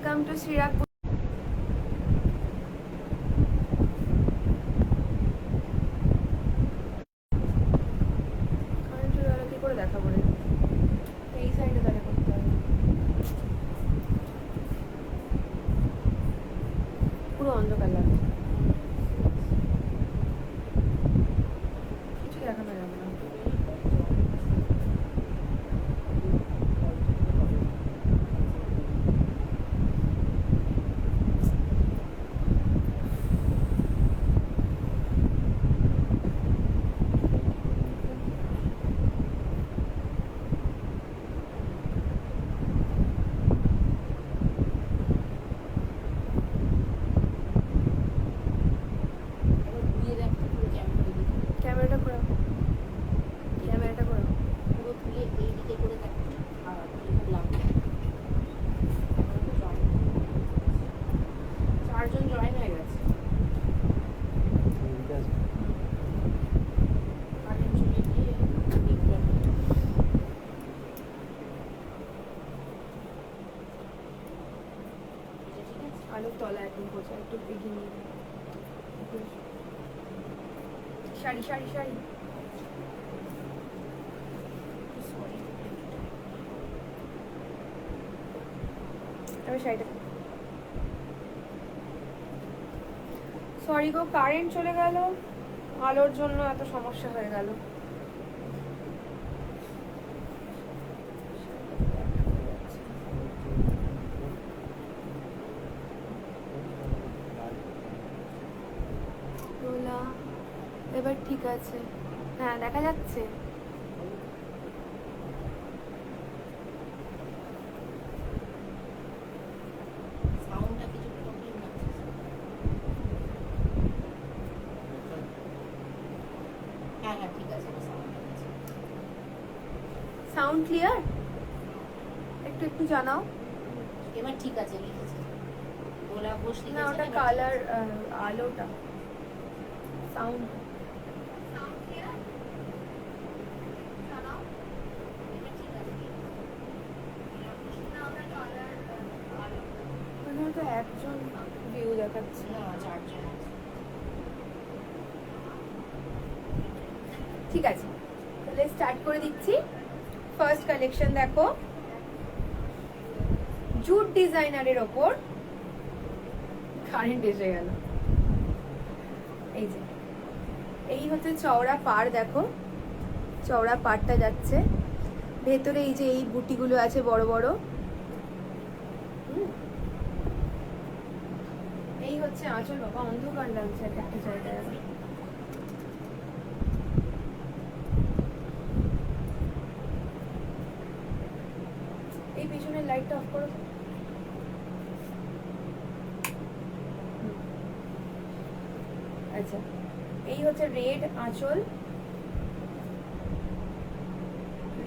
Welcome to শ্রীরাগপুর। কি করে দেখাবো রে? এই সাইডে দাঁড়িয়ে করতে হবে, পুরো অন্ধকার লাগবে, কিছু দেখানো যাবে না। ক্যামেরাটা ঘোরাও, ক্যামেরাটা ঘোরাও। পুরো তুলে এই দিকে করে দেখো। আর লাগবে 4 জন জয়েন হয়ে গেছে। কারেন্ট চলে গিয়ে দেখলাম আলোর তলা এখন কোথায় একটু এগিয়ে নিয়ে শাড়ি শাড়ি শাড়ি। আমি শাড়িটা সরি গো, কারেন্ট চলে গেল, আলোর জন্য এত সমস্যা হয়ে গেল। এবার ঠিক আছে, হ্যাঁ দেখা যাচ্ছে। সাউন্ডটা কিছু প্রবলেম আছে। হ্যাঁ হ্যাঁ ঠিক আছে, সাউন্ড ক্লিয়ার? একটু একটু জানাও। এবার ঠিক আছে, লিখেছে গোলাপ ঘোষ না লিখেছে। ওটা কালার, আলোটা, সাউন্ড তো একজন ভিউ দেখাচ্ছে। না 4 জন আছে। ঠিক আছে, তাহলে স্টার্ট করে দিচ্ছি। ফার্স্ট কালেকশন দেখো, জুট ডিজাইনারের ওপর। কারেন্ট এসে গেল। এই যে এই হচ্ছে চওড়া পাড়, দেখো চওড়া পাড়টা যাচ্ছে, ভেতরে এই যে এই বুটিগুলো আছে বড় বড়। এই হচ্ছে আঁচল। বাবা অন্ধকার লাগছে এক একটা জায়গায়। এই পিছনের লাইটটা অফ করো। আচ্ছা, এই হচ্ছে রেড আঁচল,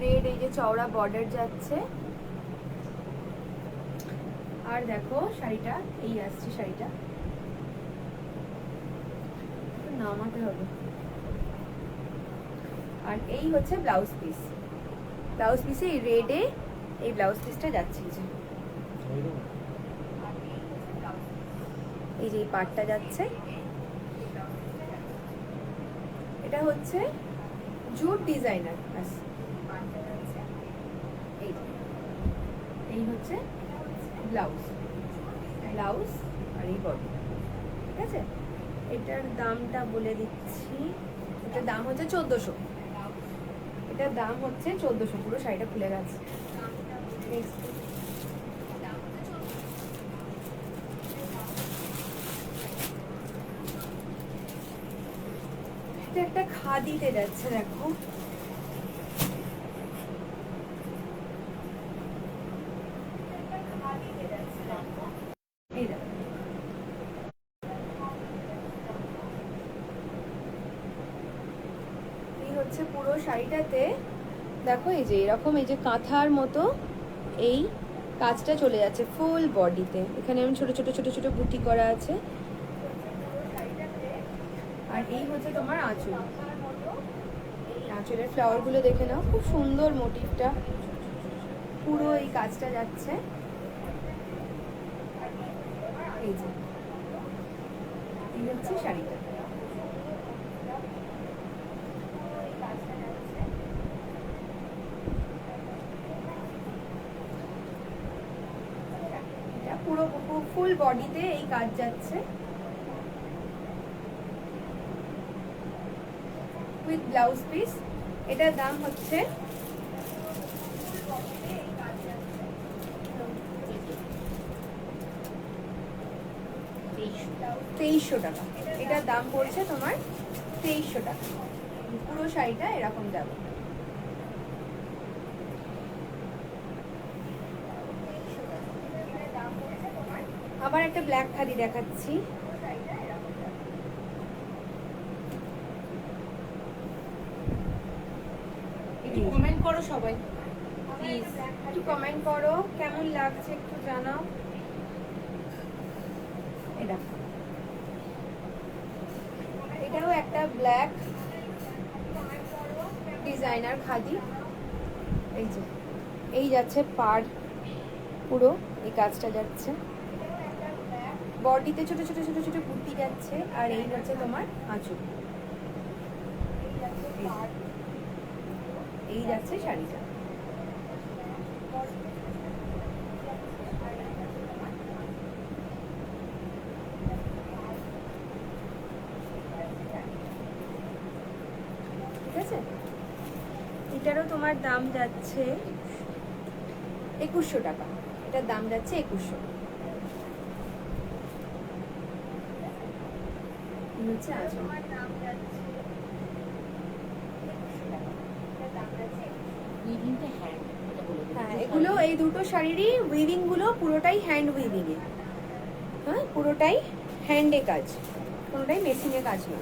রেড এই যে চওড়া বর্ডার যাচ্ছে। আর দেখো শাড়িটা এই আসছে, শাড়িটা নামাতে হবে। আর এই হচ্ছে ব্লাউজ পিস, ব্লাউজ পিসে এই রেডে এই ব্লাউজ পিসটা যাচ্ছে। এই যে এই পাটটা যাচ্ছে, এটা হচ্ছে জুট ডিজাইনার। এই হচ্ছে ব্লাউজ, ব্লাউজ আর এই বডি। ঠিক আছে, এটার দামটা বলে দিচ্ছি। এটার দাম হচ্ছে 1400। এটার দাম হচ্ছে 1400। পুরো শাড়িটা খুলে গেছে। এটা একটা খাদিতে যাচ্ছে, দেখো এই দেখো, এই হচ্ছে পুরো শাড়িটাতে। দেখো এই যে এরকম এই যে কাঁথার মতো এই কাজটা চলে যাচ্ছে ফুল বডিতে। এখানে আমি ছোট ছোট ছোট ছোট বুটি করা আছে। আর এই হচ্ছে তোমার আঁচল, এই আঁচলের ফ্লাওয়ার গুলো দেখে নাও, খুব সুন্দর মোটিভটা, পুরো এই কাজটা যাচ্ছে। এই যে এই হচ্ছে শাড়িটা। এটা পুরো ফুল বডিতে এই কাজ যাচ্ছে উইথ ব্লাউজ পিস। এটার দাম হচ্ছে 2300 টাকা। এটার দাম পড়ছে তোমার 2300 টাকা। পুরো শাড়িটা এরকম যাবে। আবার একটা ব্ল্যাক খাদি দেখাচ্ছি। একটু কমেন্ট করো সবাই প্লিজ, একটু কমেন্ট করো কেমন লাগছে, একটু জানাও। এটা এটাও একটা ব্ল্যাক ডিজাইনার খাদি। এই যে এই যাচ্ছে পার, পুরো এই কাজটা যাচ্ছে, বডিতে ছোট ছোট ছোট ছোট কুর্তি যাচ্ছে, আর এই হচ্ছে তোমার আঁচল। এই যাচ্ছে শাড়িটা। ঠিক আছে, এটারও তোমার দাম যাচ্ছে 2100 টাকা। এটার দাম যাচ্ছে 2100। হচ্ছে আঁচল। উইভিংটা হ্যান্ড, এটা বলে দিই। হ্যাঁ, এগুলো এই দুটো শাড়িরই উইভিং গুলো পুরোটাই হ্যান্ড উইভিং এ। হ্যাঁ, পুরোটাই হ্যান্ডে কাজ, কোনোটাই মেশিনে কাজ না।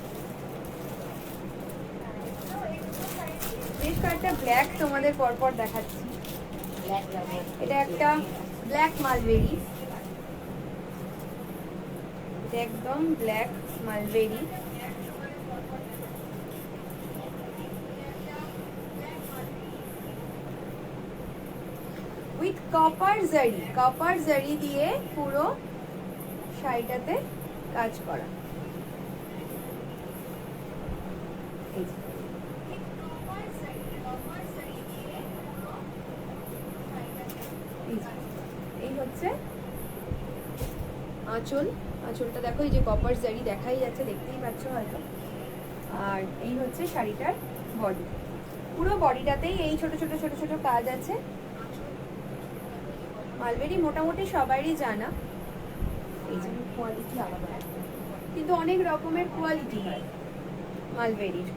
বেশ কয়েকটা ব্ল্যাক তোমাদের পরপর দেখাচ্ছি। ব্ল্যাক রাবার, এটা একটা ব্ল্যাক মালবেরি, এটা একদম ব্ল্যাক মালবেরি। উইথ কপার জারি দিয়ে পুরো শাড়িটাতে কাজ করা। এই যে। এই হচ্ছে আঁচল। আঁচলটা দেখো, এই যে কপার জারি দেখাই যাচ্ছে, দেখতেই পাচ্ছ হয়তো। আর এই হচ্ছে শাড়িটার বডি, পুরো বডিটাতেই এই ছোট ছোট ছোট ছোট কাজ আছে। মালবেরি মোটামুটি সবারই জানা, এই যে কোয়ালিটি আলাদা, কিন্তু অনেক রকমের কোয়ালিটি হয় মালবেরির।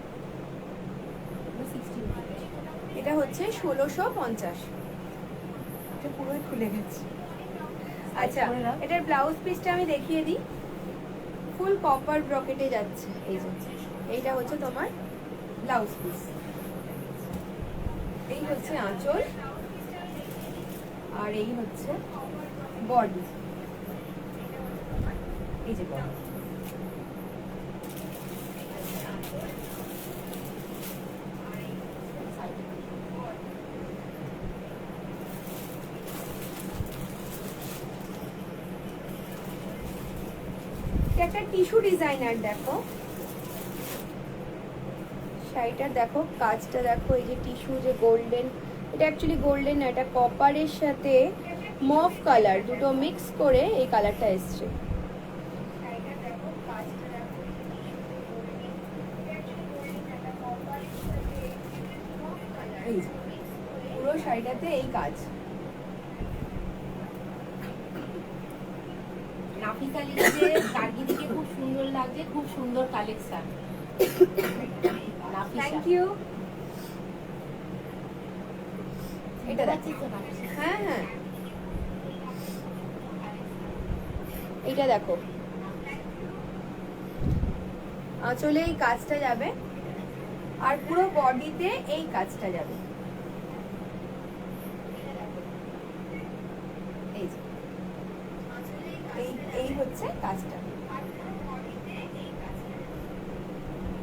এটা হচ্ছে 1650। এটা পুরোই খুলে গেছে। আচ্ছা, এটার ব্লাউজ পিসটা আমি দেখিয়ে দিই। ফুল কপার ব্রকেটে যাচ্ছে। এই যে এইটা হচ্ছে তোমার ব্লাউজ পিস। এই হচ্ছে আঁচল, আর এই হচ্ছে বডি। এই যে বডি। একটা টিস্যু ডিজাইনার দেখো, শাড়িটার দেখো কাজটা দেখো, এই যে টিস্যু যে গোল্ডেন, এটা অ্যাকচুয়ালি গোল্ডেন না, এটা কপারের সাথে মভ কালার দুটো মিক্স করে এই কালারটা এসছে। পুরো শাড়িটাতে এই কাজ। নাফিসা লিখছে কার্গিদিকে খুব সুন্দর লাগছে, খুব সুন্দর কালেকশন। Nafisa, thank you. এটা দেখছি দেখো, তো নাফিসা। হ্যাঁ হ্যাঁ, এটা দেখো, আঁচলে এই কাজটা যাবে, আর পুরো বডিতে এই কাজটা যাবে। এই যে এই হচ্ছে কাজটা।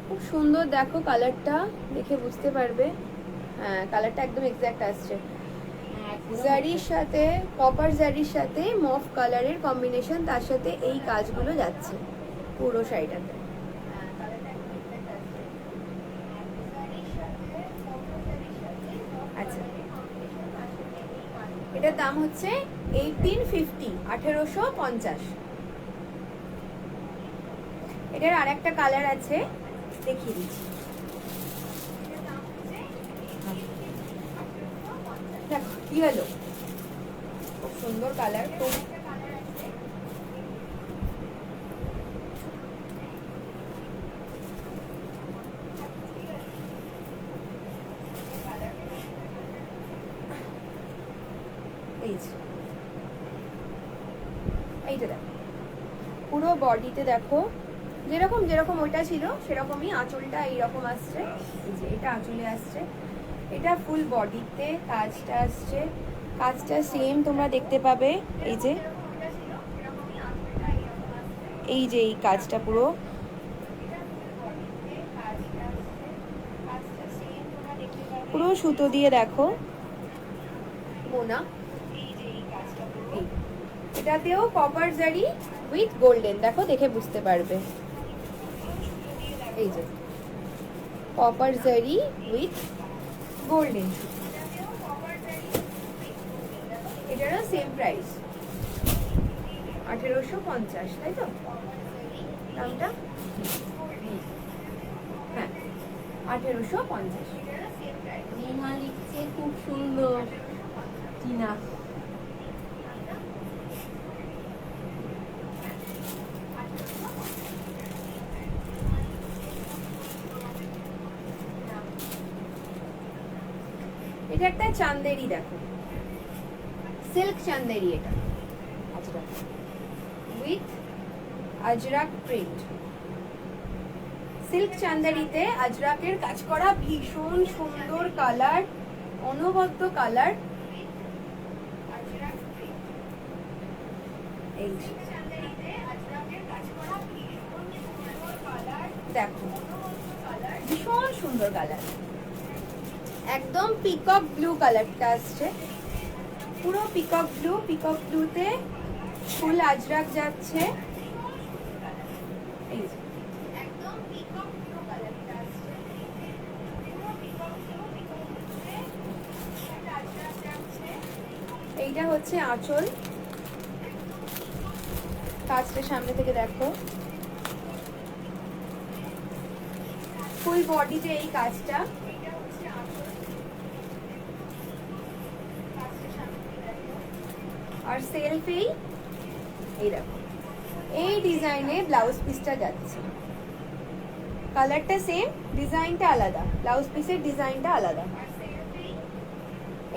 খুব সুন্দর দেখো, কালারটা দেখে বুঝতে পারবে। হ্যাঁ, কালারটা একদম এক্সাক্ট আসছে। হ্যাঁ, জারির সাথে, কপার জারির সাথে মফ কালারের কম্বিনেশন, তার সাথে এই কাজগুলো যাচ্ছে পুরো শাড়িটাতে। আচ্ছা, এটার দাম হচ্ছে 1850, 1850। এটার আর একটা কালার আছে, দেখিয়ে দিচ্ছি। দেখো কি হলো, খুব সুন্দর কালার। খুব এইটা দেখো, পুরো বডিতে দেখো যেরকম যেরকম ওইটা ছিল সেরকমই আঁচলটা এইরকম আসছে। এই যে এটা আঁচলে আসছে, এটা ফুল বডিতে কাজটা আসছে, কাজটা সেম তোমরা দেখতে পাবে। এই যে এই কাজটা পুরো পুরো সুতো দিয়ে দেখো মোনা। এটাতেও কপার জারি উইথ গোল্ডেন, দেখো দেখে বুঝতে পারবে। এই যে কপার জারি উইথ গোল্ডেন, এটারও সেম প্রাইস 1850, তাই তো দামটা? হ্যাঁ 1850। নেহা লিখছে খুব সুন্দর টিনা। এটা একটা চান্দেরি, দেখো সিল্ক চান্দেরি, এটা Ajrakh with Ajrakh print. Silk চান্দেরিতে আজরাকের কাজ করা, ভীষণ সুন্দর কালার, অনবদ্য কালার। এই দেখো ভীষণ সুন্দর কালার, একদম পিকক ব্লু কালারটা আসছে, পুরো পিকক ব্লু। পিকক ব্লুতে ফুল আজরাক যাচ্ছে। এই যে একদম পিকক ব্লু কালারটা আসছে, পুরো পিকক ব্লু, পিকক ব্লুতে ফুল আজরাক যাচ্ছে। এইটা হচ্ছে আঁচল, কাজটা সামনে থেকে দেখো, ফুল বডিতে এই কাজটা। আর সেলফেই এই দেখো এই ডিজাইনে ব্লাউজ পিসটা যাচ্ছে, কালারটা সেম, ডিজাইনটা আলাদা, ব্লাউজ পিসের ডিজাইনটা আলাদা।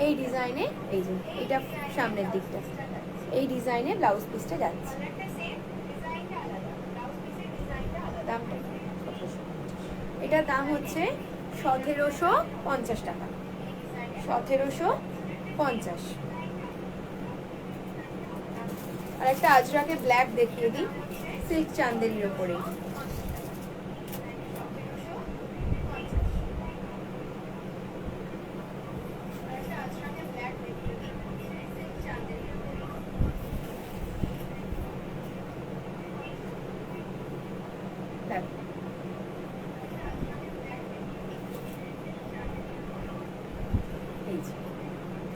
এই ডিজাইনে এই যে এটা সামনের দিকটা, এই ডিজাইনে ব্লাউজ পিসটা যাচ্ছে। দামটা এটার দাম হচ্ছে 1750 টাকা, 1750। আর একটা আজরাকে ব্ল্যাক দেখিয়ে দিই, সিল্ক চান্দেরির ওপরে।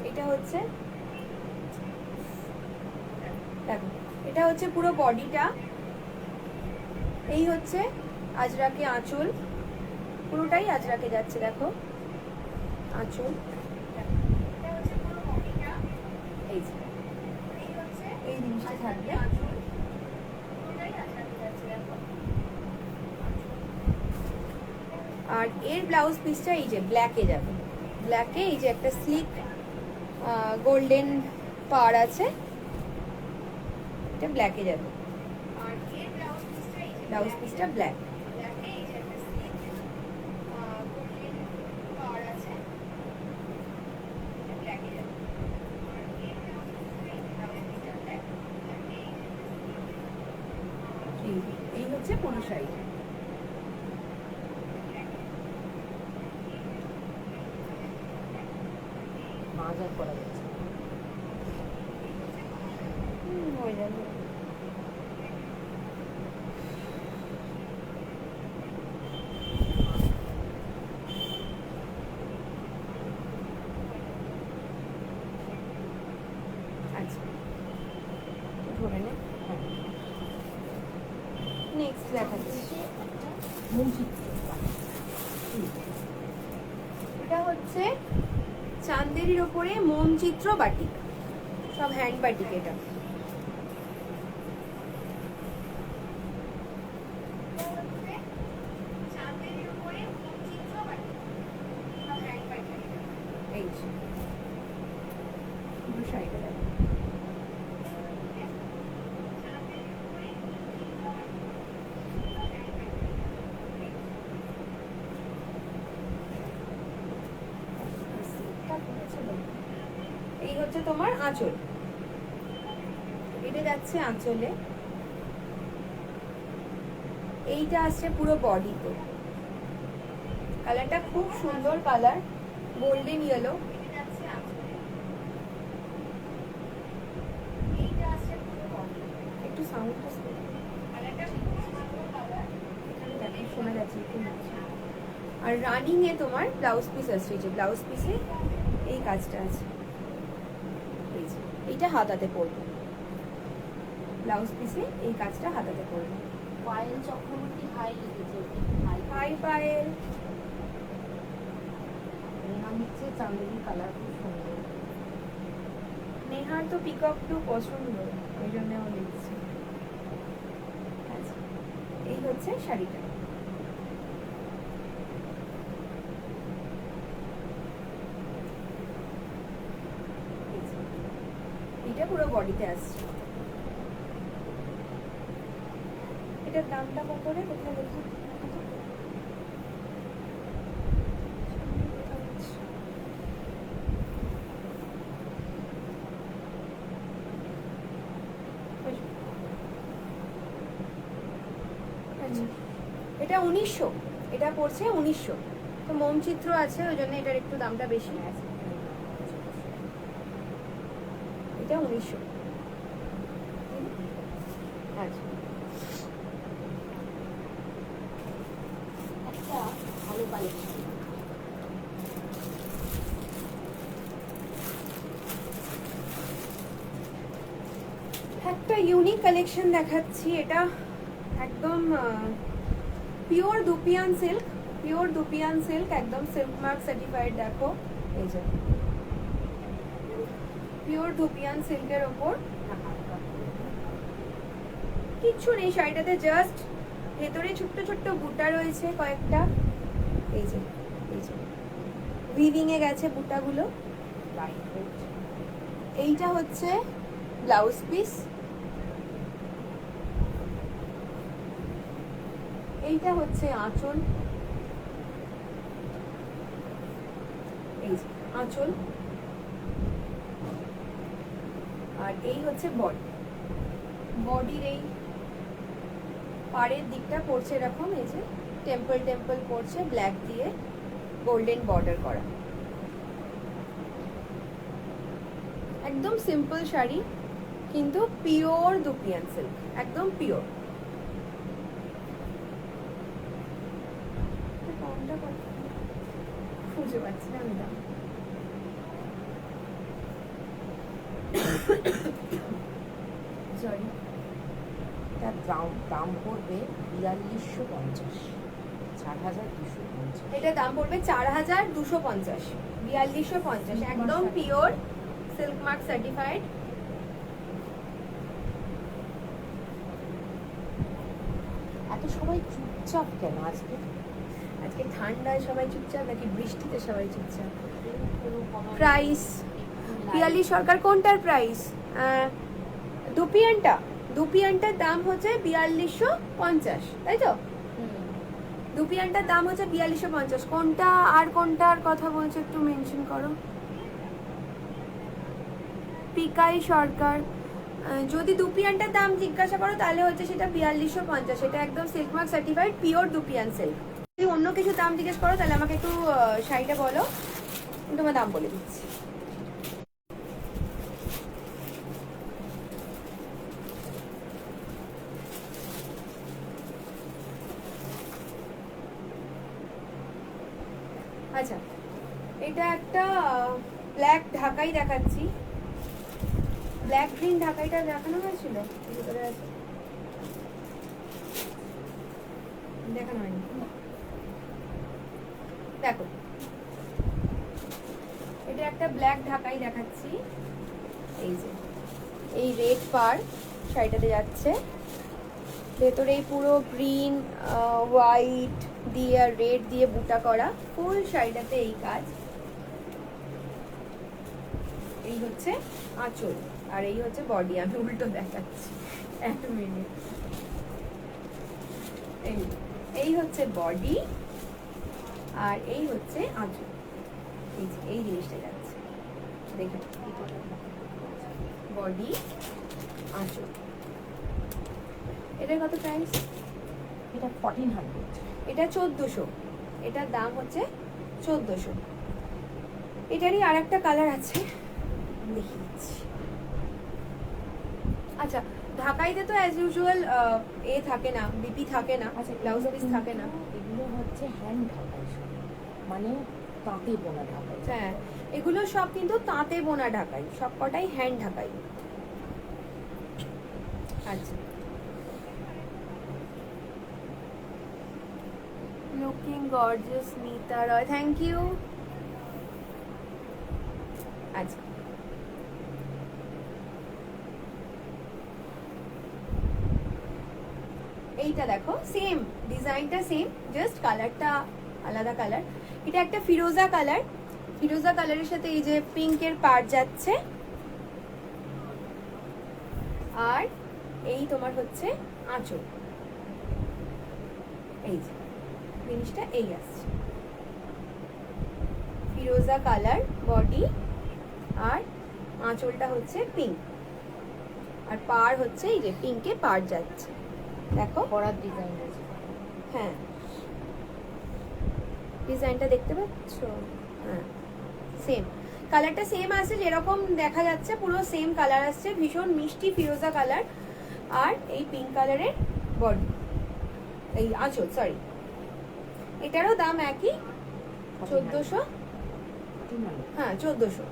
এটা হচ্ছে দেখো, এটা হচ্ছে পুরো বডিটা। এই হচ্ছে আজরাকে আঁচল, পুরোটাই আজরাকে যাচ্ছে, দেখো আঁচল। এই যে এই জিনিসটা থাকবে, আর এর ব্লাউজ পিসটা এই যে ব্ল্যাকে যাবে, ব্ল্যাকে এই যে একটা স্লিক গোল্ডেন পার আছে, এটা ব্ল্যাকে যাবে। আর এর ব্লাউজ পিসটা ব্ল্যাক, এই হচ্ছে পুরো শাড়ি। মাজার করা যাচ্ছে। হয়ে যাবে। আচ্ছা ধরে নে। নেক্সট দেখাচ্ছি। এটা হচ্ছে চান্দেরির ওপরে মোম চিত্র বাটিক, সব হ্যান্ড বাটিক। এটা এই যে পুরো শাড়িটা দেখো। এই হচ্ছে তোমার আঁচল, এটা যাচ্ছে আঁচলে। এইটা আসছে পুরো বডিতে। কালারটা খুব সুন্দর কালার, গোল্ডেন ইয়েলো। একটু সাউন্ডটা শোনা যাচ্ছে একটু। আর রানিং এ তোমার ব্লাউজ পিস আসছে, যে ব্লাউজ পিসে এই কাজটা আছে। এইটা হাতাতে পড়বে, ব্লাউজ পিসে এই কাজটা হাতাতে পড়বে। পায়েল চক্রবর্তী হাই লিখেছে। হাই পায়েল। নেহা নিচ্ছে চাঁদেরি কালার খুব সুন্দর। নেহার তো পিকক টু পছন্দ, ওই জন্য ও লিখছে। আচ্ছা এই হচ্ছে শাড়িটা। এটা পুরো বডিতে আসছে। এটার দামটা কত রে? কোথায় দেখো। এটা 1900, এটা পড়ছে 1900। তো মোম চিত্র আছে ওই জন্য এটার একটু দামটা বেশি। এটা 1900। আচ্ছা একটা ভালো কালেকশন। একটা ইউনিক কালেকশন দেখাচ্ছি। এটা একদম pure dupion silk, pure dupion silk, একদম সিল্ক মার্ক সার্টিফাইড। দেখো এই যে পিওর দুপিয়ান সিল্কের ওপর কিচ্ছু নেই শাড়িটাতে, জাস্ট ভেতরে ছোট্ট ছোট্ট বুটা রয়েছে কয়েকটা। এই যে উইভিং এ গেছে বুটাগুলো। এইটা হচ্ছে ব্লাউজ পিস, এইটা হচ্ছে আঁচল। এই যে আঁচল, আর এই হচ্ছে বডি। বডির এই পাড়ের দিকটা পড়ছে এরকম, এই যে টেম্পল টেম্পল পড়ছে ব্ল্যাক দিয়ে গোল্ডেন বর্ডার করা। একদম সিম্পল শাড়ি কিন্তু পিওর দুপিয়ান সিল্ক, একদম পিওর। খুঁজে পাচ্ছি না আমি দাম। সরি, তার দাম পড়বে 4250, 4250। এটা দাম পড়বে 4250, 4250। একদম পিওর সিল্ক মার্ক সার্টিফাইড। এত সবাই চুপচাপ কেন আজকে? আজকে ঠান্ডায় সবাই চুপচাপ নাকি বৃষ্টিতে সবাই চুপচাপ? প্রাইস পিয়ালি সরকার কোনটার প্রাইস? দুপিয়ানটার দাম হচ্ছে 4250, তাই তো? দুপিয়ানটার দাম হচ্ছে 4250। কোনটা আর কোনটার কথা বলছো একটু মেনশন করো। পিকাই সরকার। যদি দুপিয়ানটার দাম জিজ্ঞাসা করো তাহলে হচ্ছে সেটা 4250। এটা একদম silk mark certified pure dupion silk. যদি অন্য কিছু দাম জিজ্ঞেস করো তাহলে আমাকে একটু শাড়িটা বলো, তোমার দাম বলে দিচ্ছি। আচ্ছা, এটা একটা ব্ল্যাক ঢাকাই দেখাচ্ছি। ব্ল্যাক গ্রিন ঢাকাইটা দেখানো হয়েছিল, ভিতরে আছে, দেখানো হয়নি। দেখো, এটা একটা ব্ল্যাক ঢাকাই দেখাচ্ছি। এই যে এই রেড পার শাড়িটাতে যাচ্ছে, ভেতরে এই পুরো গ্রিন হোয়াইট দিয়ে আর রেড দিয়ে বুটা করা ফুল শাড়িটাতে এই কাজ। এই হচ্ছে আঁচল আর এই হচ্ছে বডি। আমি উল্টো দেখাচ্ছি, এক মিনিট। এই হচ্ছে বডি আর এই হচ্ছে আঁচল। এই জিনিসটা যাচ্ছে, দেখে বডি আঁচল। এটার কত প্রাইস? এটা 1400। এটা 1400, এটার দাম হচ্ছে 1400। এটারই আর একটা কালার আছে, দেখিয়ে দিচ্ছি। আচ্ছা, ঢাকাইতে তো অ্যাজ ইউজুয়াল এ থাকে না, বিপি থাকে না, আচ্ছা, ব্লাউজ পিস থাকে না। এগুলো হচ্ছে হ্যান্ড ঢাকাই, মানে তাঁতে বোনা ঢাকাই। হ্যাঁ, এগুলো সব কিন্তু তাঁতে বোনা ঢাকাই, সব কটাই হ্যান্ড ঢাকাই। আচ্ছা, looking gorgeous Nita Roy, thank you. আচ্ছা, এইটা দেখো, সেম ডিজাইনটা সেম, জাস্ট কালারটা আলাদা কালার। এটা একটা ফিরোজা কালার, ফিরোজা কালারের সাথে এই যে পিঙ্কের পাড় যাচ্ছে, আর এই তোমার হচ্ছে আঁচল। এই যে জিনিসটা এই আসছে, ফিরোজা কালার বডি আর আঁচলটা হচ্ছে পিঙ্ক, আর পাড় হচ্ছে এই যে পিঙ্কে পাড় যাচ্ছে, দেখো করার ডিজাইন আছে। হ্যাঁ, ডিজাইনটা দেখতে পাচ্ছ? হ্যাঁ, সেম কালারটা সেম আছে, যেরকম দেখা যাচ্ছে পুরো সেম কালার আসছে, ভীষণ মিষ্টি ফিরোজা কালার। আর এই পিঙ্ক কালারের বডি, এই আঁচল, সরি। এটারও দাম একই, 1400। হ্যাঁ, 1400,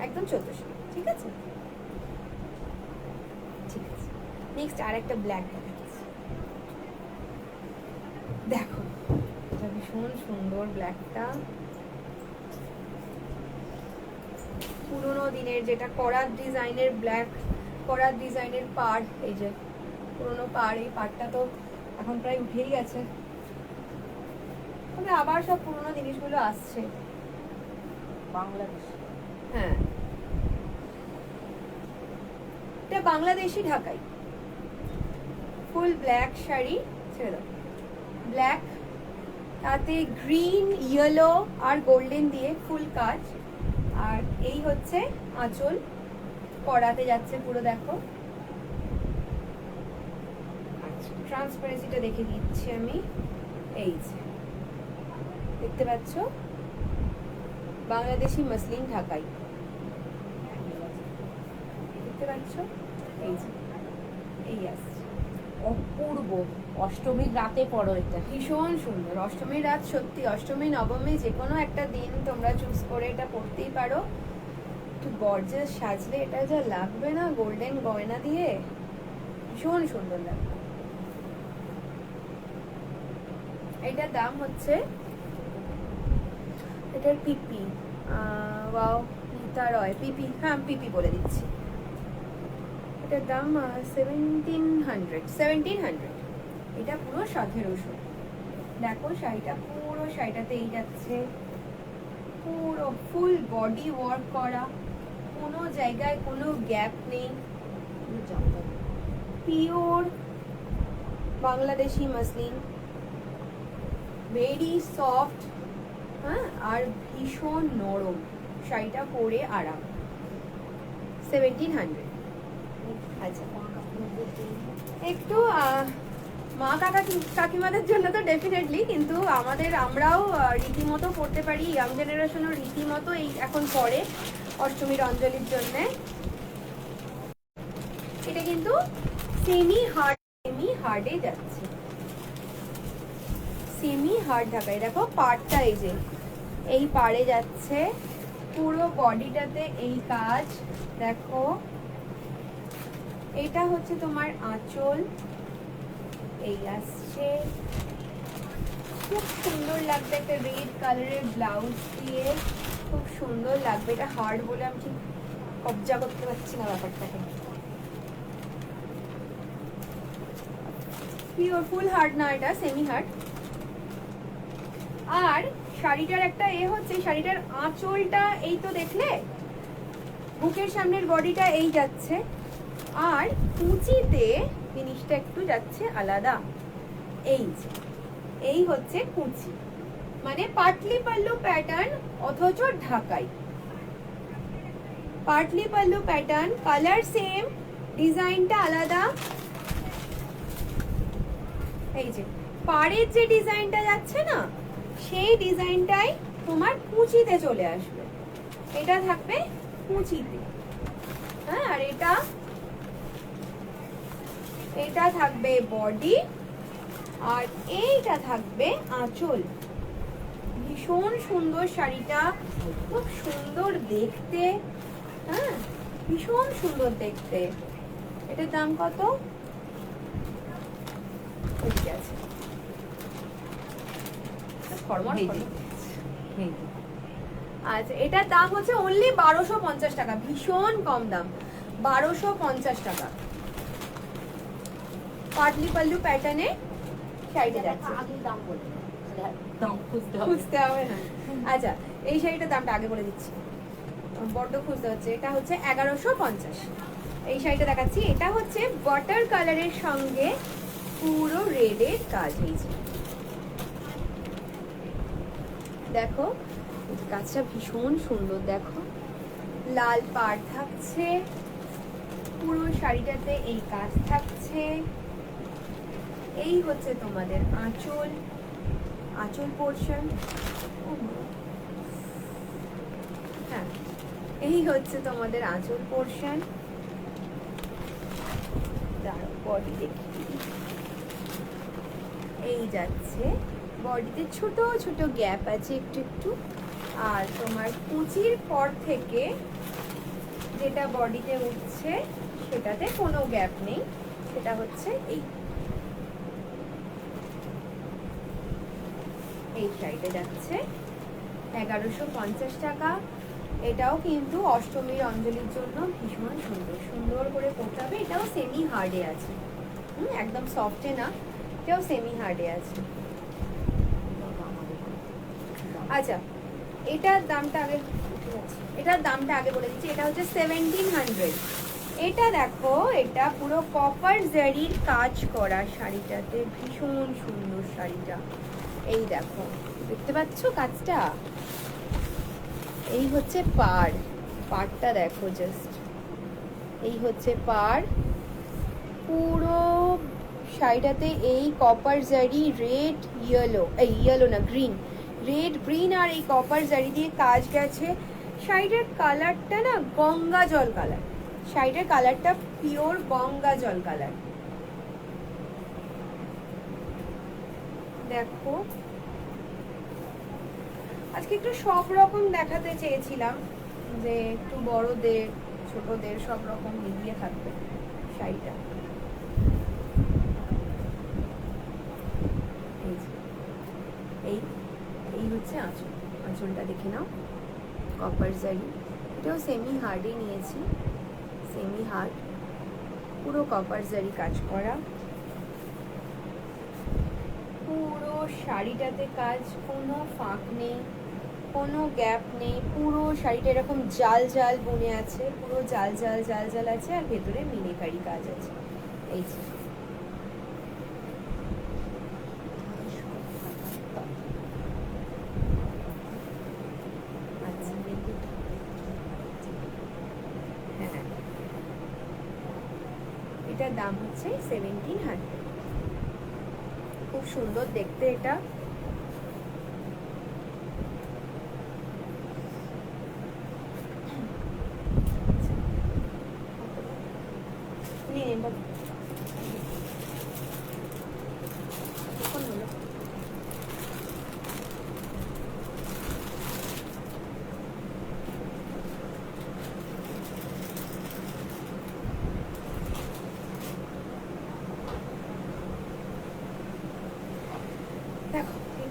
একদম 1400। ঠিক আছে, ঠিক আছে। নেক্সট আর একটা ব্ল্যাক দেখাচ্ছি, দেখো এটা ভীষণ সুন্দর ব্ল্যাকটা। পুরোনো দিনের যেটা করার ডিজাইনের ব্ল্যাক, করার ডিজাইনের পাড়, এই যে পুরোনো পাড়, এই পাড়টা তো এখন প্রায় উঠেই গেছে, তবে আবার সব পুরোনো জিনিসগুলো আসছে। বাংলাদেশ। হ্যাঁ, এটা বাংলাদেশি ঢাকাই, ফুল ব্ল্যাক শাড়ি, ছেড়ে দাও, ব্ল্যাক, তাতে গ্রিন, ইয়েলো আর গোল্ডেন দিয়ে ফুল কাজ। আর এই হচ্ছে আঁচল, করাতে যাচ্ছে পুরো, দেখো। আচ্ছা, ট্রান্সপারেন্সিটা দেখে দিচ্ছি আমি। এই যে দেখতে পাচ্ছ, বাংলাদেশি মসলিন ঢাকাই, দেখতে পাচ্ছ? এই যে এই আসছে, অপূর্ব। অষ্টমীর রাতে পড়ো এটা। ভীষণ সুন্দর। অষ্টমীর রাত, সত্যি অষ্টমী নবমী যে কোনো একটা দিন তোমরা চুজ করে এটা পড়তেই পারো। একটু গর্জিয়াস সাজলে এটা যা লাগবে না, গোল্ডেন গয়না দিয়ে, ভীষণ সুন্দর লাগবে। এটার দাম হচ্ছে, এটার পিপি, ওয়াও নিতা রয়, পিপি, হ্যাঁ পিপি বলে দিচ্ছি। এটার দাম 1700। এটা পুরো 1700। দেখো শাড়িটা, পুরো শাড়িটাতে এই যাচ্ছে, পুরো ফুল বডি ওয়ার্ক করা, কোনো জায়গায় কোনো গ্যাপ নেই, pure Bangladeshi muslin, very soft. হ্যাঁ, আর ভীষণ নরম, শাড়িটা পরে আরাম। 1700। আচ্ছা, একটু মা কাকিমাদের জন্য তো ডেফিনেটলি, কিন্তু আমরাও রীতিমতো পড়তে পারি, ইয়াং জেনারেশনও রীতিমতো এই এখন পড়ে অষ্টমীর অঞ্জলির জন্য। এটা কিন্তু সেমি হার্ডে যাচ্ছে, সেমি হার্ড ঢাকাই। দেখো পাড়টা এই যে এই পাড়ে যাচ্ছে, পুরো বডিটাতে এই কাজ। দেখো এটা হচ্ছে তোমার আঁচল, এই আসছে, খুব সুন্দর লাগবে একটা রেড কালারের ব্লাউজ দিয়ে, খুব সুন্দর লাগবে। এটা হার্ড বলে আমি ঠিক কবজা করতে পারছি না ব্যাপারটাকে। পিওর ফুল হার্ড না, এটা সেমি হার্ড। আর শাড়িটার একটা হচ্ছে, শাড়িটার আঁচলটা এই তো দেখলে, বুকের সামনের বডিটা এই যাচ্ছে, আর কুচিতে জিনিসটা একটু যাচ্ছে আলাদা। এই হচ্ছে কুচি, মানে পাটলি পাল্লু প্যাটার্ন অথচ ঢাকাই। Patli pallu pattern, colour same, ডিজাইনটা আলাদা। এই যে পাড়ের যে ডিজাইনটা যাচ্ছে না, সেই ডিজাইনটাই তোমার কুচিতে চলে আসবে। এটা থাকবে কুচিতে, হ্যাঁ। আর এটা থাকবে বডি, আর এইটা থাকবে আঁচল। ভীষণ সুন্দর শাড়িটা, খুব সুন্দর দেখতে, হ্যাঁ ভীষণ সুন্দর দেখতে। এটার দাম কত? ঠিক আছে, আচ্ছা এটার দাম হচ্ছে অনলি 1250 টাকা, ভীষণ কম দাম, 1250 টাকা। পাটলি পাল্লু প্যাটার্নে শাড়িটা যাচ্ছে। খুঁজতে হবে না। আচ্ছা এই শাড়িটার দামটা আগে বলে দিচ্ছি, বড্ড খুঁজতে হচ্ছে। এটা হচ্ছে 1150। এই শাড়িটা দেখাচ্ছি, এটা হচ্ছে ওয়াটার কালারের সঙ্গে পুরো রেডের কাজ হয়েছে। দেখো কাজটা ভীষণ সুন্দর, দেখো লাল পাড় থাকছে, পুরো শাড়িটাতে এই কাজ থাকছে। এই হচ্ছে তোমাদের আঁচল, আঁচল পোর্শন, হ্যাঁ এই হচ্ছে তোমাদের আঁচল পোর্শন। দাঁড়াও বডি দেখি, এই যাচ্ছে বডিতে ছোট ছোট গ্যাপ আছে একটু একটু, আর তোমার কুচির পর থেকে যেটা বডিতে উঠছে সেটাতে কোনো গ্যাপ নেই, সেটা হচ্ছে এই শাড়িটা যাচ্ছে 1150 টাকা। এটাও কিন্তু অষ্টমীর অঞ্জলির জন্য ভীষণ সুন্দর, সুন্দর করে পরতে হবে। এটাও সেমি হার্ডে আছে, একদম সফটে না, এটাও সেমি হার্ডে আছে। আচ্ছা এটার দামটা আগে বলে দিচ্ছি। এটা হচ্ছে 1700। এটা দেখো, এটা পুরো কপার জারির কাজ করা শাড়িটাতে, ভীষণ সুন্দর শাড়িটা। এই দেখো, দেখতে পাচ্ছ কাজটা? এই হচ্ছে পাড়টা দেখো জাস্ট, এই হচ্ছে পাড়। পুরো শাড়িটাতে এই কপার জারি, রেড ইয়েলো না গ্রিন, রেড গ্রিন আর এই কপার জারি দিয়ে কাজ গেছে। শাড়িটার কালারটা না গঙ্গা জল কালার, শাড়িটার কালারটা পিওর গঙ্গা জল কালার। দেখো আজকে একটু সব রকম দেখাতে চেয়েছিলাম, যে একটু বড়দের ছোটদের সব রকম মিলিয়ে থাকবে শাড়িটা। এই হচ্ছে আঁচল, আঁচলটা দেখে নাও, কপার জারি। এটাও সেমি হার্ডে নিয়েছি, সেমি হার্ড, পুরো কপার জারি কাজ করা, পুরো শাড়িটাতে কাজ, কোনো ফাঁক নেই, কোনো গ্যাপ নেই। পুরো শাড়িটা এরকম জাল জাল বুনে আছে, পুরো জাল জাল জাল জাল আছে, আর ভেতরে মিনিকারি কাজ আছে। এই যে এটার দাম হচ্ছে 1700। খুব সুন্দর দেখতে এটা।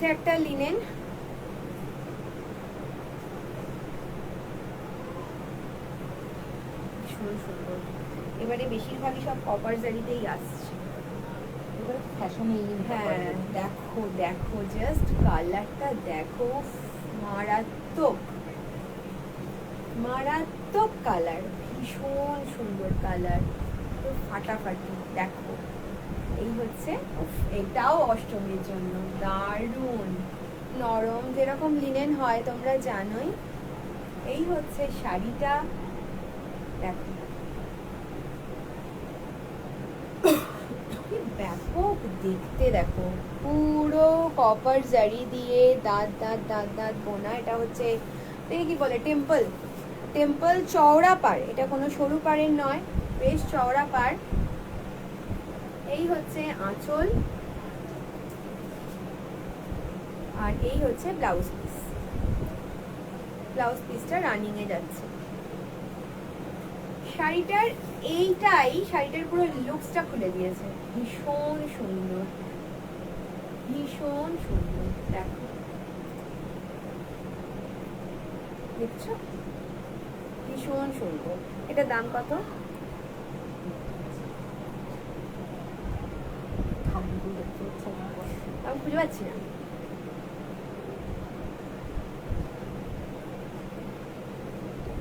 মধ্যে একটা লিনেন, ভীষণ সুন্দর। এবারে বেশিরভাগই সব কপার জারিতেই আসছে। এবারে ফ্যাশনে হ্যাঁ দেখো দেখো, জাস্ট কালারটা দেখো, মারাত্মক মারাত্মক কালার, ভীষণ সুন্দর কালার, তো ফাটাফাটি। দেখো এই হচ্ছে, উফ, এটাও অষ্টমীর জন্য দারুণ নরম, যেরকম লিনেন হয় তোমরা জানোই। এই হচ্ছে শাড়িটা, দেখো কি ব্যাপক দেখতে, দেখো পুরো কপার জারি দিয়ে দাঁত দাঁত দাঁত দাঁত বোনা। এটা হচ্ছে, এটাকে কি বলে, টেম্পল, টেম্পল চওড়া পাড়, এটা কোনো সরু পাড়ের নয়, বেশ চওড়া পাড়। এই হচ্ছে আঁচল, আর এই হচ্ছে ব্লাউজ পিস। ব্লাউজ পিসটা রানিং এ যাচ্ছে। শাড়িটার এইটাই শাড়িটার পুরো লুকসটা খুলে দিয়েছে, ভীষণ সুন্দর, ভীষণ সুন্দর। দেখো, দেখছো, ভীষণ সুন্দর। এটার দাম কত? আমি খুঁজে পাচ্ছি না।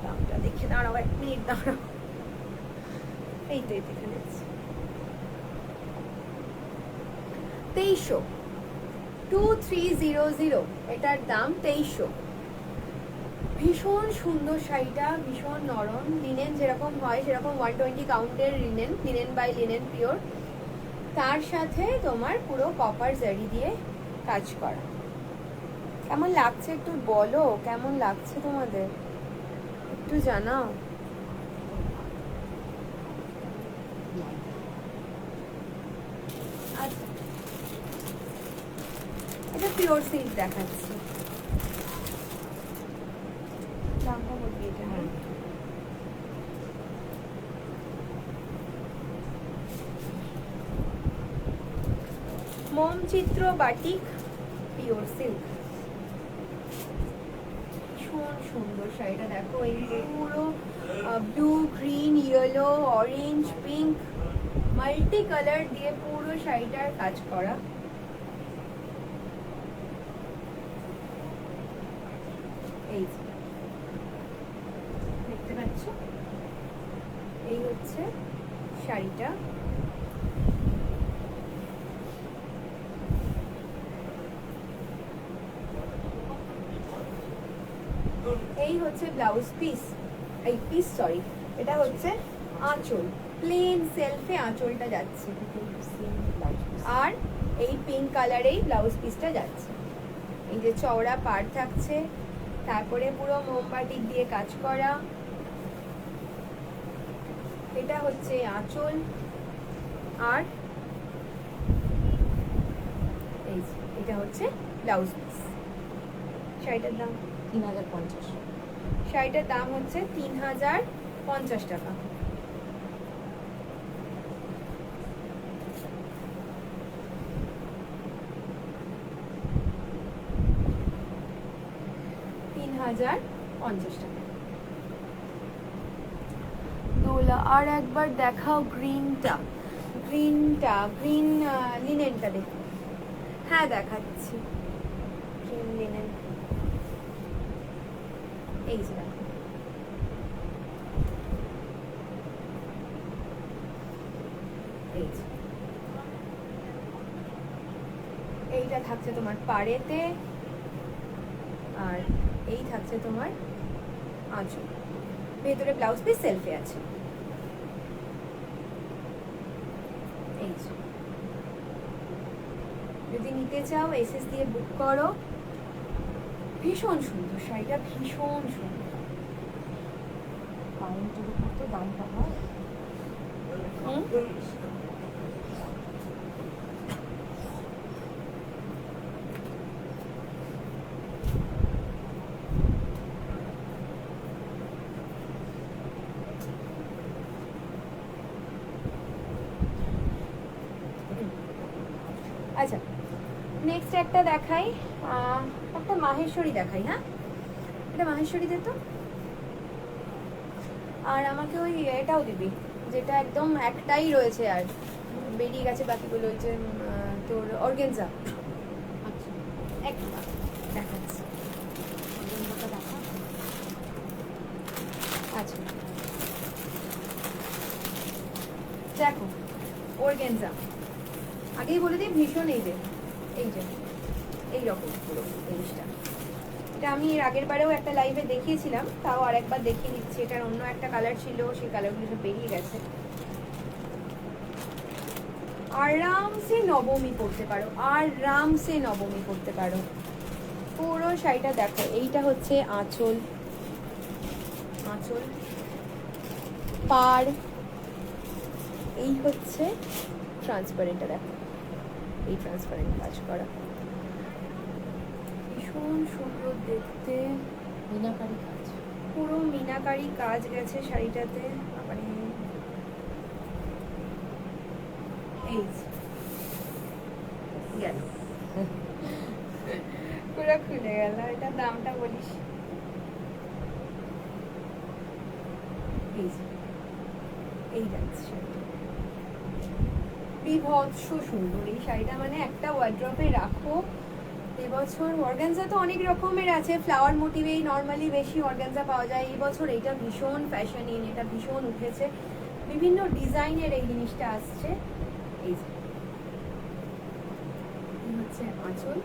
দামটা দেখে দাঁড়াও, এক মিনিট দাঁড়াও। এই তো এখানে আছে, 2300, 2300, এটার দাম 2300। ভীষণ সুন্দর শাড়িটা, ভীষণ নরম, লিনেন যেরকম হয় সেরকম 120 কাউন্টের linen, linen by linen pure, তার সাথে তোমার পুরো কপার জারি দিয়ে কাজ করা। কেমন লাগছে একটু বলো, কেমন লাগছে তোমাদের একটু জানাও। আচ্ছা, এটা পিওর সিল্ক দেখাচ্ছি, দামটা বলবি এটা। হ্যাঁ, মোমচিত্র বাটিক পিওর সিল্ক, ভীষণ সুন্দর শাড়িটা। দেখো এই পুরো blue, green, yellow, orange, pink, multi colour দিয়ে পুরো শাড়িটার কাজ করা। এই যে দেখতে পাচ্ছ, এই হচ্ছে শাড়িটা। এই হচ্ছে ব্লাউজ পিস, এই পিস সরি, এটা হচ্ছে আঁচল, প্লেন সেলফে আঁচলটা যাচ্ছে, আর এই পিঙ্ক কালারেই ব্লাউজ পিসটা যাচ্ছে। এই যে চওড়া পাড় থাকছে, তারপরে পুরো মোমবাটিক দিয়ে কাজ করা। এটা হচ্ছে আঁচল, আর এই যে এটা হচ্ছে ব্লাউজ পিস। শাড়িটার দাম 3050। শাড়িটার দাম হচ্ছে 3050 টাকা। দোলা, আর একবার দেখাও গ্রিনটা, গ্রিন লিনেনটা দেখো। হ্যাঁ দেখাচ্ছি, গ্রিন লিনেন, এই যে দেখো, এই যে এইটা থাকছে তোমার পাড়েতে, আর এই থাকছে তোমার আঁচল, ভেতরে ব্লাউজ পিস সেলফে আছে। এই যে যদি নিতে চাও এসএস দিয়ে বুক করো। ভীষণ সুন্দর শাড়িটা, ভীষণ সুন্দর। কাউন্টের উপর তো দামটা হয়। আচ্ছা, নেক্সট একটা দেখাই, একটা মাহেশ্বরী দেখাই। হ্যাঁ, এটা মাহেশ্বরী দে তো। আর আমাকে ওই এটাও দিবি, যেটা একদম একটাই রয়েছে আর বেরিয়ে গেছে বাকিগুলো, ওই যে তোর অর্গেনজা। আচ্ছা, একটা দেখাচ্ছি। অর্গানজাটা দেখা। আচ্ছা দেখো, অর্গেনজা আগেই বলে দিই ভীষণ এই যে এইরকম পুরো জিনিসটা। এটা আমি এর আগের বারেও একটা লাইভে দেখিয়েছিলাম, তাও আরেকবার দেখিয়ে দিচ্ছি। এটার অন্য একটা কালার ছিল, সেই কালারগুলো সব বেরিয়ে গেছে। আরামসে নবমী পড়তে পারো, আরামসে নবমী পড়তে পারো। পুরো শাড়িটা দেখো, এইটা হচ্ছে আঁচল, আঁচল পাড়, এই হচ্ছে ট্রান্সপারেন্টটা দেখো, এই ট্রান্সপারেন্ট কাজ করা, ভীষণ সুন্দর দেখতে। মিনাকারি কাজ। পুরো মিনাকারি কাজ গেছে শাড়িটাতে। মানে এই গেল, পুরো খুলে গেল। এটা দামটা বলিস। এই যাচ্ছে বিভৎস সুন্দর এই শাড়িটা, মানে একটা ওয়ার্ড্রপে রাখো। এবছর অর্গানজা তো অনেক রকমের আছে, ফ্লাওয়ার মোটিভেই নর্মালি বেশি অর্গানজা পাওয়া যায়। এই বছর এইটা ভীষণ ফ্যাশনিং, এটা ভীষণ উঠেছে, বিভিন্ন ডিজাইনের এই জিনিসটা আসছে। এই হচ্ছে আঁচল,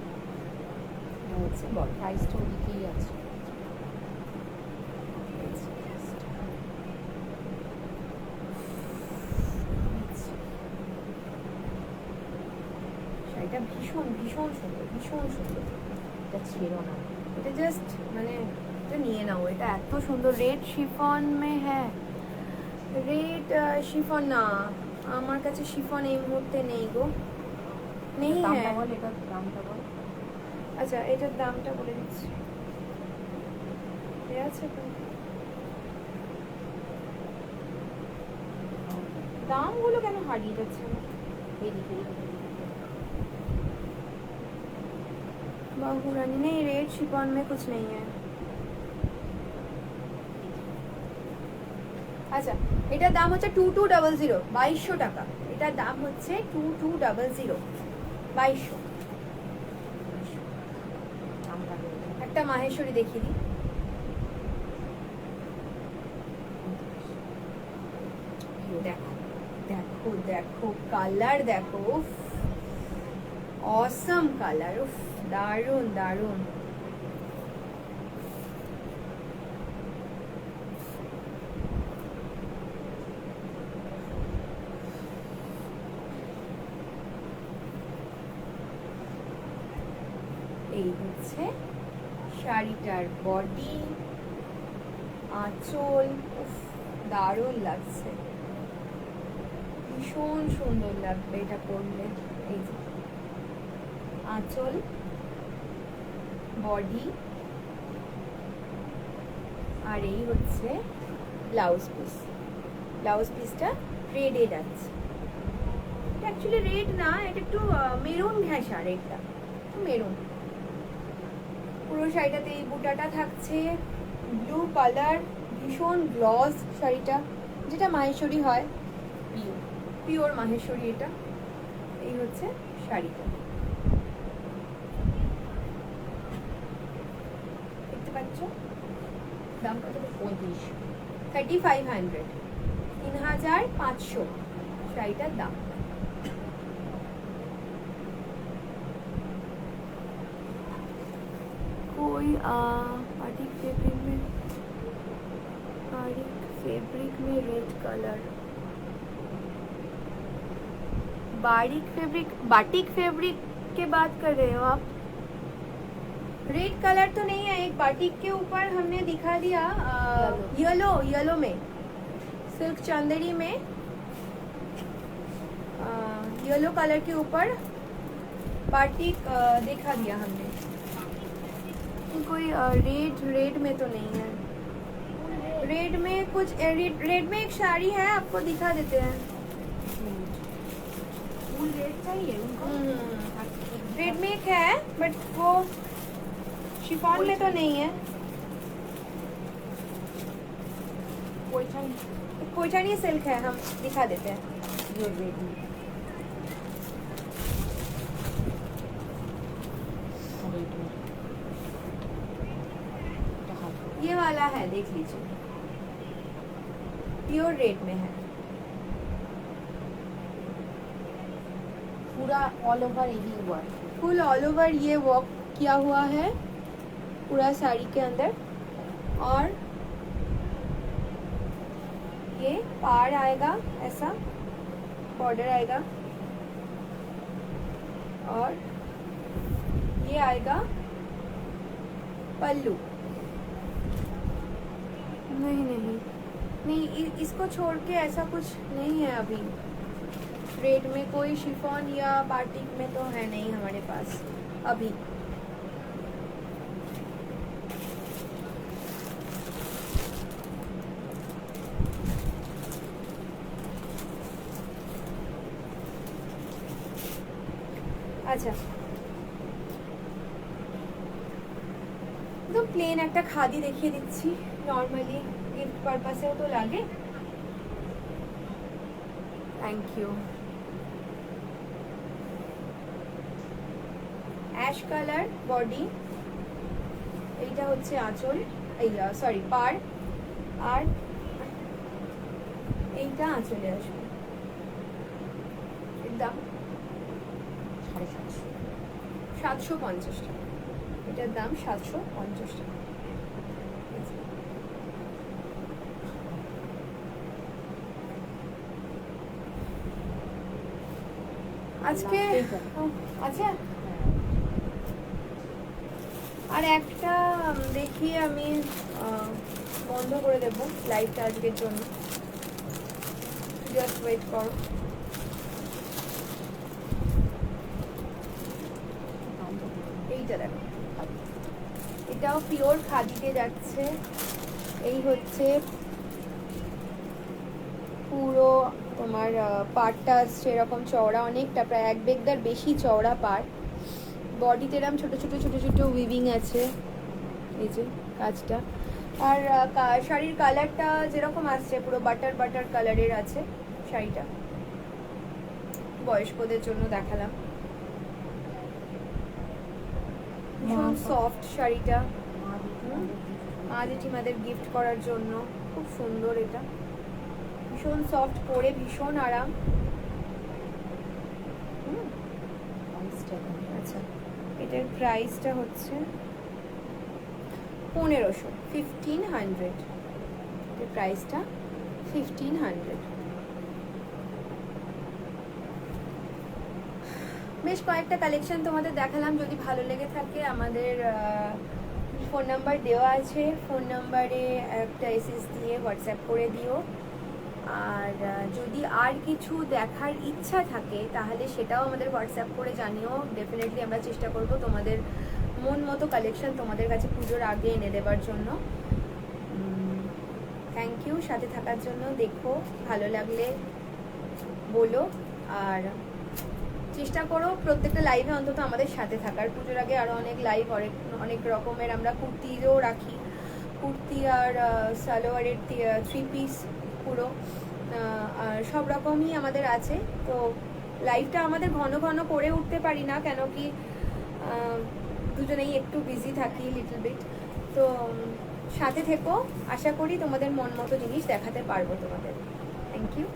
হচ্ছে বল। প্রাইসটা ওদিকেই আছে। শাড়িটা ভীষণ ভীষণ সুন্দর, ভীষণ সুন্দর। এটা ছেড়ো না। এটা জাস্ট মানে এটা নিয়ে নাও, এটা এত সুন্দর। রেড শিফন মে হ্যাঁ, রেড শিফন না, আমার কাছে শিফন এই মুহূর্তে নেই গো, নেই। দামটা হ্যাঁ বল, এটার দামটা বল। আচ্ছা, এটার দামটা বলে দিচ্ছি। এ আছে তো দামগুলো কেন হারিয়ে যাচ্ছে আমার? এদিকে बाबू रानी नहीं, रेड शिफॉन में कुछ नहीं है। আচ্ছা, এটার দাম হচ্ছে 2200, 2200 টাকা। এটার দাম হচ্ছে 2200, 2200। দামটা বল। একটা মাহেশ্বরী দেখিয়ে দিই। দেখো দেখো দেখো, কালার দেখো, অসম কালার, উফ দারুন দারুন। এই হচ্ছে শাড়িটার বডি, আঁচল, উফ দারুণ লাগছে, ভীষণ সুন্দর লাগবে এটা পরলে। এই যে আঁচল, বডি, আর এই হচ্ছে ব্লাউজ পিস। ব্লাউজ পিসটা রেডে যাচ্ছে, এটা অ্যাকচুয়ালি রেড না, এটা একটু মেরুন ঘেঁষা, রেডটা মেরুন। পুরো শাড়িটাতে এই বুটাটা থাকছে, ব্লু কালার, ভীষণ গ্লস শাড়িটা, যেটা মাহেশ্বরী হয়, পিওর মাহেশ্বরী এটা। এই হচ্ছে শাড়িটা, দেখতে পাচ্ছ? দাম কত? 35। 3500, 3500 শাড়িটার দাম। कोई बाटिक फैब्रिक में रेड कलर, बाटिक फैब्रिक के बात कर रहे हो आप? रेड कलर तो नहीं है, एक बाटिक के ऊपर हमने दिखा दिया येलो में, सिल्क चंदेरी में येलो कलर के ऊपर बाटिक दिखा दिया हमने। कोई रेड में तो नहीं है। रेड में कुछ रेड में एक साड़ी है, आपको दिखा देते हैं। फुल रेड चाहिए उनको। रेडमेड है बट वो शिफॉन में तो नहीं है। पैठानी सिल्क है, हम दिखा देते हैं। ये रेडी ये वाला है, देख लीजिए, प्योर रेट में है। पूरा ऑल ओवर यही वर्क। फुल ऑल ओवर ये वर्क किया हुआ है पूरा साड़ी के अंदर। और ये पाड़ आएगा, ऐसा बॉर्डर आएगा, और ये आएगा पल्लू। नहीं, इसको छोड़ के ऐसा कुछ नहीं है अभी रेट में। कोई शिफॉन या बाटिक में तो है नहीं हमारे पास अभी। আচ্ছা, একদম প্লেন একটা খাদি দেখিয়ে দিচ্ছি। নর্মালি গিফট পারপাসেও তো লাগে। Thank you. Ash colour body, এইটা হচ্ছে আঁচল, এই সরি পাড়, আর এইটা আঁচলে আসবে। একদম 750 টাকা, এটার দাম 750 টাকা। আজকে আচ্ছা, আর একটা দেখি আমি বন্ধ করে দেব লাইভটা আজকের জন্য। জাস্ট ওয়েট করো। এইটা দেখো, এটাও পিওর খাদিতে যাচ্ছে। এই হচ্ছে পুরো তোমার পাড়টা আসছে এরকম চওড়া, অনেকটা, প্রায় 1 বেগদার বেশি চওড়া পাড়। বডিতে এরকম ছোট ছোট ছোট ছোট উইভিং আছে, এই যে কাজটা। আর শাড়ির কালারটা যেরকম আসছে পুরো বাটার বাটার কালারের আছে শাড়িটা। বয়স্কদের জন্য দেখালাম। ভীষণ সফট শাড়িটা, মা জেঠিমাদের গিফট করার জন্য খুব সুন্দর। এটা ভীষণ সফট, পরে ভীষণ আরাম। আচ্ছা, এটার প্রাইসটা হচ্ছে 1500, 1500। এটার প্রাইসটা 1500। বেশ কয়েকটা কালেকশন তোমাদের দেখালাম। যদি ভালো লেগে থাকে আমাদের ফোন নাম্বার দেওয়া আছে, ফোন নাম্বারে একটা এসএস দিয়ে হোয়াটসঅ্যাপ করে দিও। আর যদি আর কিছু দেখার ইচ্ছা থাকে তাহলে সেটাও আমাদের হোয়াটসঅ্যাপ করে জানিও। ডেফিনেটলি আমরা চেষ্টা করব তোমাদের মন মতো কালেকশন তোমাদের কাছে পুজোর আগে এনে দেবার জন্য। থ্যাংক ইউ সাথে থাকার জন্য। দেখো, ভালো লাগলে বলো, আর চেষ্টা করো প্রত্যেকটা লাইভে অন্তত আমাদের সাথে থাকার। পুজোর আগে আরও অনেক লাইভ, অনেক রকমের আমরা কুর্তিরও রাখি, কুর্তি আর সালোয়ারের 3 পিস পুরো, আর সব রকমই আমাদের আছে। তো লাইভটা আমাদের ঘন ঘন করে উঠতে পারি না, কেন কি দুজনেই একটু বিজি থাকি লিটল বিট। তো সাথে থেকো, আশা করি তোমাদের মন মতো জিনিস দেখাতে পারবো তোমাদের। Thank you.